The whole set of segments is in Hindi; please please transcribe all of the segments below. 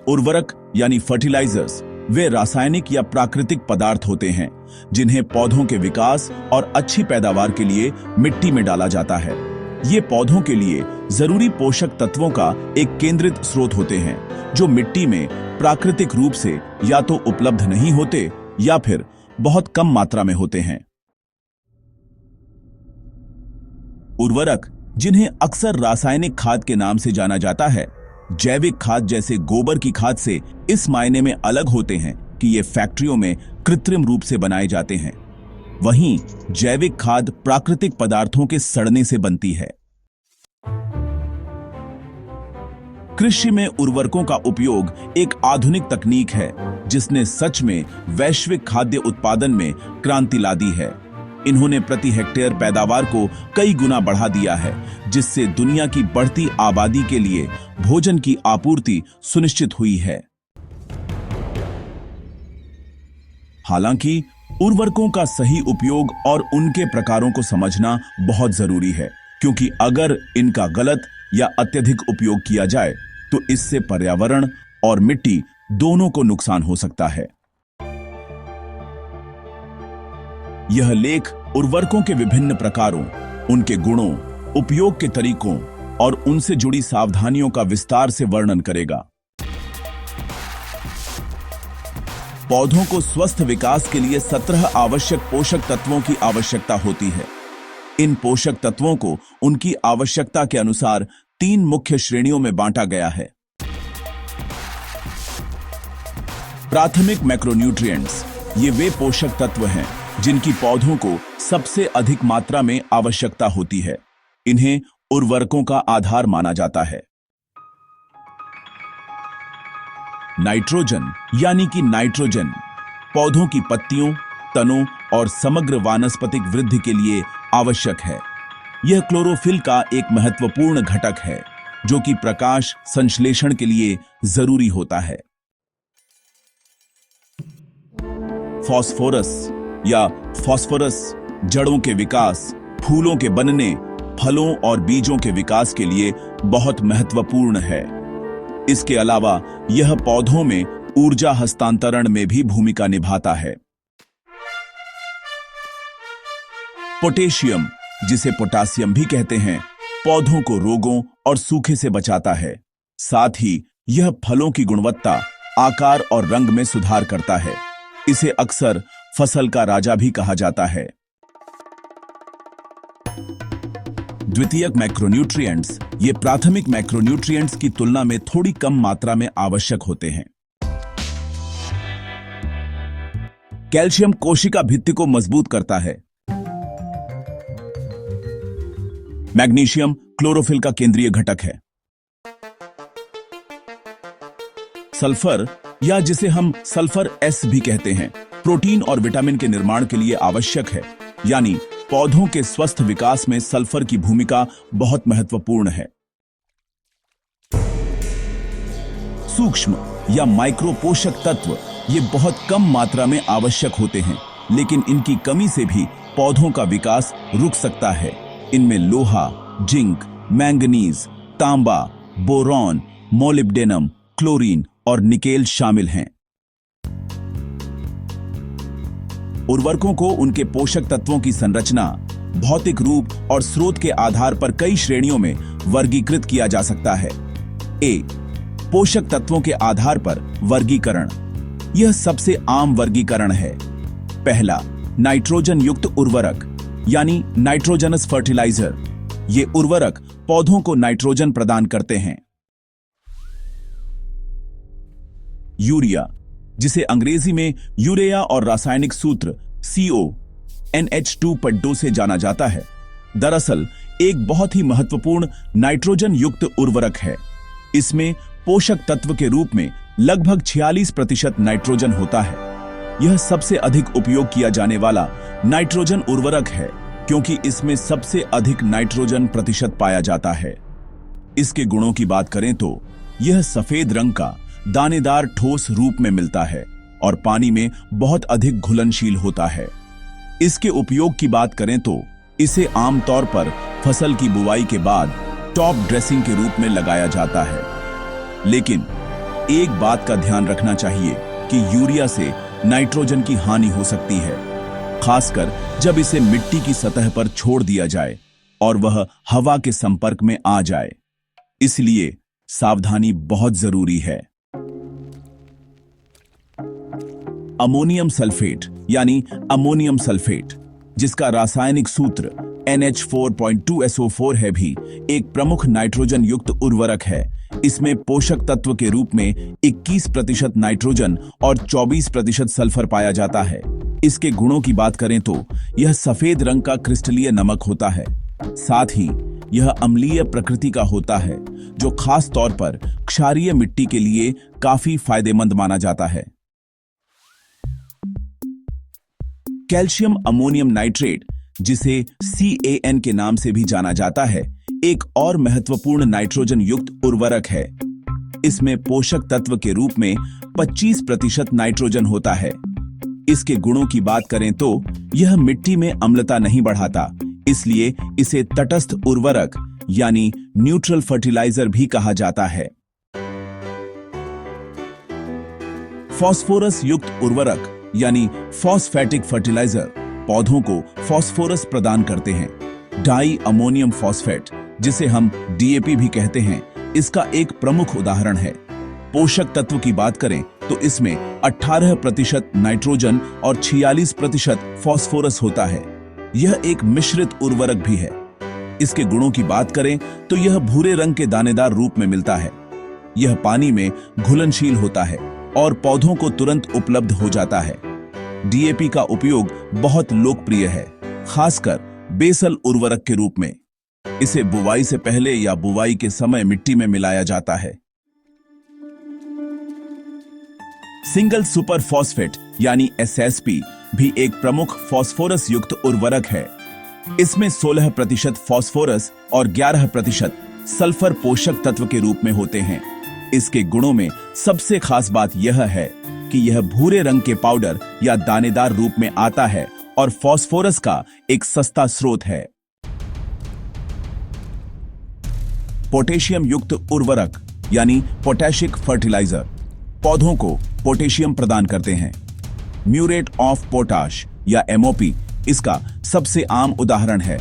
उर्वरक यानी फर्टिलाइजर्स वे रासायनिक या प्राकृतिक पदार्थ होते हैं जिन्हें पौधों के विकास और अच्छी पैदावार के लिए मिट्टी में डाला जाता है। ये पौधों के लिए जरूरी पोषक तत्वों का एक केंद्रित स्रोत होते हैं जो मिट्टी में प्राकृतिक रूप से या तो उपलब्ध नहीं होते या फिर बहुत कम मात्रा में होते हैं। उर्वरक, जिन्हें अक्सर रासायनिक खाद के नाम से जाना जाता है, जैविक खाद जैसे गोबर की खाद से इस मायने में अलग होते हैं कि ये फैक्ट्रियों में कृत्रिम रूप से बनाए जाते हैं। वहीं जैविक खाद प्राकृतिक पदार्थों के सड़ने से बनती है। कृषि में उर्वरकों का उपयोग एक आधुनिक तकनीक है जिसने सच में वैश्विक खाद्य उत्पादन में क्रांति ला दी है। इन्होंने प्रति हेक्टेयर पैदावार को कई गुना बढ़ा दिया है, जिससे दुनिया की बढ़ती आबादी के लिए भोजन की आपूर्ति सुनिश्चित हुई है। हालांकि उर्वरकों का सही उपयोग और उनके प्रकारों को समझना बहुत जरूरी है, क्योंकि अगर इनका गलत या अत्यधिक उपयोग किया जाए तो इससे पर्यावरण और मिट्टी दोनों को नुकसान हो सकता है। यह लेख उर्वरकों के विभिन्न प्रकारों, उनके गुणों, उपयोग के तरीकों और उनसे जुड़ी सावधानियों का विस्तार से वर्णन करेगा। पौधों को स्वस्थ विकास के लिए 17 आवश्यक पोषक तत्वों की आवश्यकता होती है। इन पोषक तत्वों को उनकी आवश्यकता के अनुसार 3 मुख्य श्रेणियों में बांटा गया है। प्राथमिक मैक्रोन्यूट्रिएंट्स, ये वे पोषक तत्व हैं जिनकी पौधों को सबसे अधिक मात्रा में आवश्यकता होती है। इन्हें उर्वरकों का आधार माना जाता है। नाइट्रोजन यानी कि नाइट्रोजन पौधों की पत्तियों, तनों और समग्र वानस्पतिक वृद्धि के लिए आवश्यक है। यह क्लोरोफिल का एक महत्वपूर्ण घटक है जो कि प्रकाश संश्लेषण के लिए जरूरी होता है। फास्फोरस या फास्फोरस जड़ों के विकास, फूलों के बनने, फलों और बीजों के विकास के लिए बहुत महत्वपूर्ण है। इसके अलावा यह पौधों में ऊर्जा हस्तांतरण में भी भूमिका निभाता है। पोटेशियम, जिसे पोटासियम भी कहते हैं, पौधों को रोगों और सूखे से बचाता है। साथ ही यह फलों की गुणवत्ता, आकार और रंग में सुधार करता है। इसे अक्सर फसल का राजा भी कहा जाता है। द्वितीयक मैक्रोन्यूट्रिएंट्स, ये प्राथमिक मैक्रोन्यूट्रिएंट्स की तुलना में थोड़ी कम मात्रा में आवश्यक होते हैं। कैल्शियम कोशिका भित्ति को मजबूत करता है। मैग्नीशियम क्लोरोफिल का केंद्रीय घटक है। सल्फर, या जिसे हम सल्फर एस भी कहते हैं, प्रोटीन और विटामिन के निर्माण के लिए आवश्यक है। यानी पौधों के स्वस्थ विकास में सल्फर की भूमिका बहुत महत्वपूर्ण है। सूक्ष्म या माइक्रो पोषक तत्व ये बहुत कम मात्रा में आवश्यक होते हैं, लेकिन इनकी कमी से भी पौधों का विकास रुक सकता है। इनमें लोहा, जिंक, मैंगनीज, तांबा, बोरॉन, मोलिब्डेनम, क्लोरीन और निकेल शामिल हैं। उर्वरकों को उनके पोषक तत्वों की संरचना, भौतिक रूप और स्रोत के आधार पर कई श्रेणियों में वर्गीकृत किया जा सकता है। ए, पोषक तत्वों के आधार पर वर्गीकरण। यह सबसे आम वर्गीकरण है। पहला, नाइट्रोजन युक्त उर्वरक यानी नाइट्रोजनस फर्टिलाइजर। ये उर्वरक पौधों को नाइट्रोजन प्रदान करते हैं। यूरिया, जिसे अंग्रेजी में यूरेया और रासायनिक सूत्र CONH2 से जाना जाता है, दरअसल एक बहुत ही महत्वपूर्ण नाइट्रोजन युक्त उर्वरक है। इसमें पोषक तत्व के रूप में लगभग 46% नाइट्रोजन होता है। यह सबसे अधिक उपयोग किया जाने वाला नाइट्रोजन उर्वरक है क्योंकि इसमें सबसे अधिक नाइट्रोजन प्रतिशत पाया जाता है। इसके गुणों की बात करें तो यह सफेद रंग का दानेदार ठोस रूप में मिलता है और पानी में बहुत अधिक घुलनशील होता है। इसके उपयोग की बात करें तो इसे आमतौर पर फसल की बुवाई के बाद टॉप ड्रेसिंग के रूप में लगाया जाता है। लेकिन एक बात का ध्यान रखना चाहिए कि यूरिया से नाइट्रोजन की हानि हो सकती है, खासकर जब इसे मिट्टी की सतह पर छोड़ दिया जाए और वह हवा के संपर्क में आ जाए। इसलिए सावधानी बहुत जरूरी है। अमोनियम सल्फेट यानी अमोनियम सल्फेट, जिसका रासायनिक सूत्र NH4.2SO4 है, भी एक प्रमुख नाइट्रोजन युक्त उर्वरक है। इसमें पोषक तत्व के रूप में 21% नाइट्रोजन और 24% सल्फर पाया जाता है। इसके गुणों की बात करें तो यह सफेद रंग का क्रिस्टलीय नमक होता है। साथ ही यह अम्लीय प्रकृति का होता है, जो खास तौर पर क्षारीय मिट्टी के लिए काफी फायदेमंद माना जाता है। कैल्शियम अमोनियम नाइट्रेट, जिसे CAN के नाम से भी जाना जाता है, एक और महत्वपूर्ण नाइट्रोजन युक्त उर्वरक है। इसमें पोषक तत्व के रूप में 25% नाइट्रोजन होता है। इसके गुणों की बात करें तो यह मिट्टी में अम्लता नहीं बढ़ाता, इसलिए इसे तटस्थ उर्वरक यानी न्यूट्रल फर्टिलाइजर भी कहा जाता है। फास्फोरस युक्त उर्वरक यानी फॉस्फेटिक फर्टिलाइजर पौधों को फास्फोरस प्रदान करते हैं। डाई अमोनियम फॉस्फेट, जिसे हम DAP भी कहते हैं, इसका एक प्रमुख उदाहरण है। पोषक तत्व की बात करें तो इसमें 18% नाइट्रोजन और 46% फास्फोरस होता है। यह एक मिश्रित उर्वरक भी है। इसके गुणों की बात करें तो यह भूरे रंग के दानेदार रूप में मिलता है। यह पानी में घुलनशील होता है और पौधों को तुरंत उपलब्ध हो जाता है। DAP का उपयोग बहुत लोकप्रिय है, खासकर बेसल उर्वरक के रूप में। इसे बुवाई से पहले या बुवाई के समय मिट्टी में मिलाया जाता है। सिंगल सुपर फॉस्फेट यानी SSP भी एक प्रमुख फास्फोरस युक्त उर्वरक है। इसमें 16% फास्फोरस और 11% सल्फर पोषक तत्व के रूप में होते हैं। इसके गुणों में सबसे खास बात यह है कि यह भूरे रंग के पाउडर या दानेदार रूप में आता है और फास्फोरस का एक सस्ता स्रोत है। पोटेशियम युक्त उर्वरक यानी पोटैशिक फर्टिलाइजर पौधों को पोटेशियम प्रदान करते हैं। म्यूरेट ऑफ पोटाश या MOP इसका सबसे आम उदाहरण है।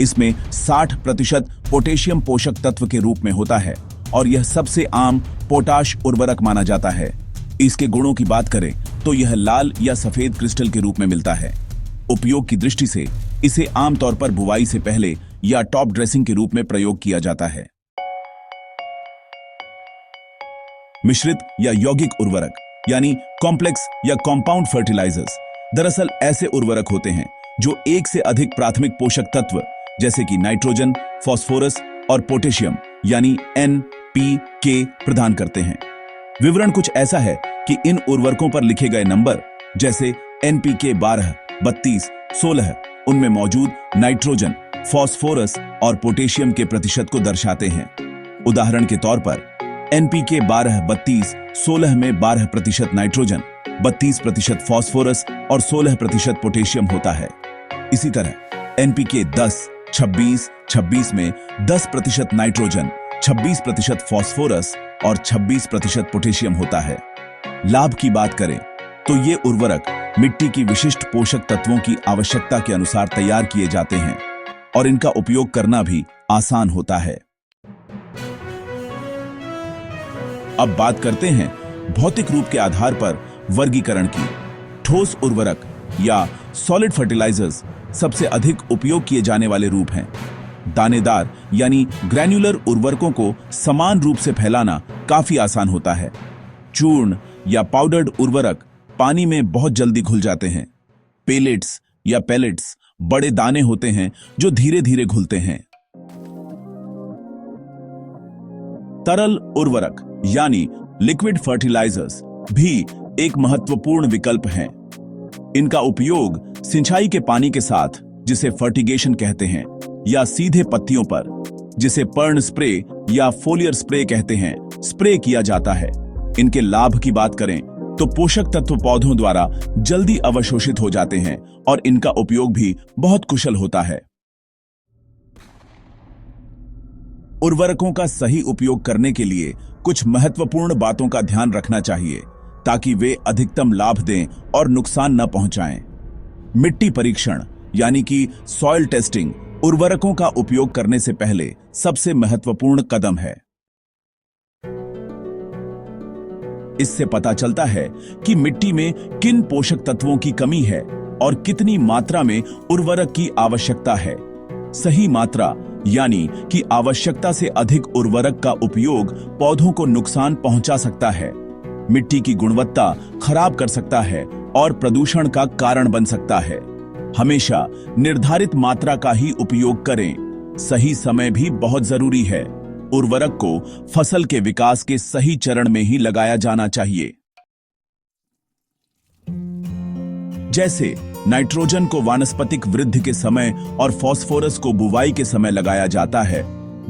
इसमें 60% पोटेशियम पोषक तत्व के रूप में होता है और यह सबसे आम पोटाश उर्वरक माना जाता है। इसके गुणों की बात करें तो यह लाल या सफेद क्रिस्टल के रूप में मिलता है। उपयोग की दृष्टि से इसे आमतौर पर बुवाई से पहले या टॉप ड्रेसिंग के रूप में प्रयोग किया जाता है। मिश्रित या यौगिक उर्वरक यानी कॉम्प्लेक्स या कॉम्पाउंड फर्टिलाइजर्स दरअसल ऐसे उर्वरक होते हैं जो एक से अधिक प्राथमिक पोषक तत्व जैसे कि नाइट्रोजन, फास्फोरस और पोटेशियम यानी NPK प्रदान करते हैं। विवरण कुछ ऐसा है कि इन उर्वरकों पर लिखे गए नंबर जैसे NPK 12, 32, 16 उनमें मौजूद नाइट्रोजन, फास्फोरस और पोटेशियम के प्रतिशत को दर्शाते हैं। उदाहरण के तौर पर NPK 12, 32, 16 में 12% नाइट्रोजन, 32% फास्फोरस और 16% पोटेशियम होता है। इसी तरह NPK 10, 26, 26 में 10% नाइट्रोजन, 26% फास्फोरस और 26% पोटेशियम होता है। लाभ की बात करें तो ये उर्वरक मिट्टी की विशिष्ट पोषक तत्वों की आवश्यकता के अनुसार तैयार किए जाते हैं और इनका उपयोग करना भी आसान होता है। अब बात करते हैं भौतिक रूप के आधार पर वर्गीकरण की। ठोस उर्वरक या सॉलिड फर्टिलाइजर्स सबसे अधिक उपयोग किए जाने वाले रूप हैं। दानेदार यानी ग्रैन्युलर उर्वरकों को समान रूप से फैलाना काफी आसान होता है। चूर्ण या पाउडर्ड उर्वरक पानी में बहुत जल्दी घुल जाते हैं। पेलेट्स या पेलेट्स बड़े दाने होते हैं जो धीरे धीरे घुलते हैं। तरल उर्वरक यानी लिक्विड फर्टिलाइजर्स भी एक महत्वपूर्ण विकल्प हैं। इनका उपयोग सिंचाई के पानी के साथ, जिसे फर्टिगेशन कहते हैं, या सीधे पत्तियों पर, जिसे पर्ण स्प्रे या फोलियर स्प्रे कहते हैं, स्प्रे किया जाता है। इनके लाभ की बात करें तो पोषक तत्व पौधों द्वारा जल्दी अवशोषित हो जाते हैं और इनका उपयोग भी बहुत कुशल होता है। उर्वरकों का सही उपयोग करने के लिए कुछ महत्वपूर्ण बातों का ध्यान रखना चाहिए ताकि वे अधिकतम लाभ दें और नुकसान न पहुंचाएं। मिट्टी परीक्षण यानी कि सॉइल टेस्टिंग उर्वरकों का उपयोग करने से पहले सबसे महत्वपूर्ण कदम है। इससे पता चलता है कि मिट्टी में किन पोषक तत्वों की कमी है और कितनी मात्रा में उर्वरक की आवश्यकता है। सही मात्रा यानी कि आवश्यकता से अधिक उर्वरक का उपयोग पौधों को नुकसान पहुंचा सकता है, मिट्टी की गुणवत्ता खराब कर सकता है और प्रदूषण का कारण बन सकता है। हमेशा निर्धारित मात्रा का ही उपयोग करें। सही समय भी बहुत जरूरी है। उर्वरक को फसल के विकास के सही चरण में ही लगाया जाना चाहिए। जैसे नाइट्रोजन को वानस्पतिक वृद्धि के समय और फास्फोरस को बुवाई के समय लगाया जाता है,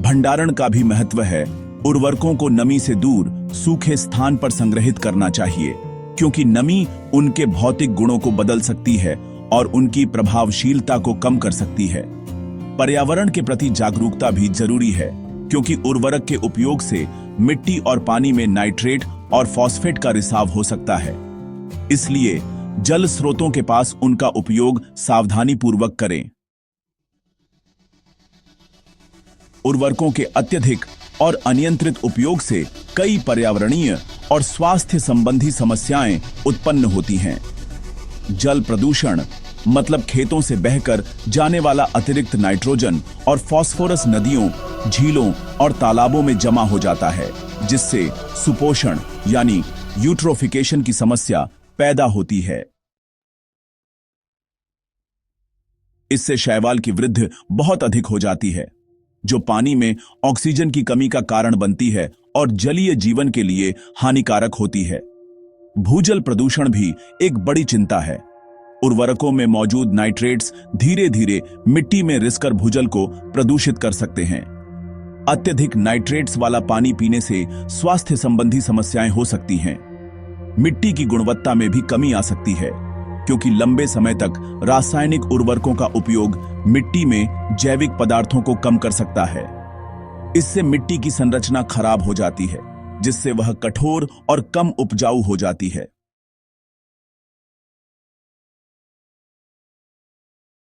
भंडारण का भी महत्व है। उर्वरकों को नमी से दूर सूखे स्थान पर संग्रहित करना चाहिए, क्योंकि नमी उनके भौतिक गुणों को बदल सकती है और उनकी प्रभावशीलता को कम कर सकती है। पर्यावरण के प्रति जागरूकता भी जरूरी है, क्योंकि उर्वरक के उपयोग से मिट्टी और पानी में नाइट्रेट और फॉस्फेट का रिसाव हो सकता है। इसलिए जल स्रोतों के पास उनका उपयोग सावधानी पूर्वक करें। उर्वरकों के अत्यधिक और अनियंत्रित उपयोग से कई पर्यावरणीय और स्वास्थ्य संबंधी समस्याएं उत्पन्न होती हैं। जल प्रदूषण मतलब खेतों से बहकर जाने वाला अतिरिक्त नाइट्रोजन और फास्फोरस नदियों, झीलों और तालाबों में जमा हो जाता है, जिससे सुपोषण यानी यूट्रोफिकेशन की समस्या पैदा होती है। इससे शैवाल की वृद्धि बहुत अधिक हो जाती है, जो पानी में ऑक्सीजन की कमी का कारण बनती है और जलीय जीवन के लिए हानिकारक होती है। भूजल प्रदूषण भी एक बड़ी चिंता है। उर्वरकों में मौजूद नाइट्रेट्स धीरे धीरे मिट्टी में रिसकर भूजल को प्रदूषित कर सकते हैं। अत्यधिक नाइट्रेट्स वाला पानी पीने से स्वास्थ्य संबंधी समस्याएं हो सकती हैं। मिट्टी की गुणवत्ता में भी कमी आ सकती है, क्योंकि लंबे समय तक रासायनिक उर्वरकों का उपयोग मिट्टी में जैविक पदार्थों को कम कर सकता है। इससे मिट्टी की संरचना खराब हो जाती है, जिससे वह कठोर और कम उपजाऊ हो जाती है।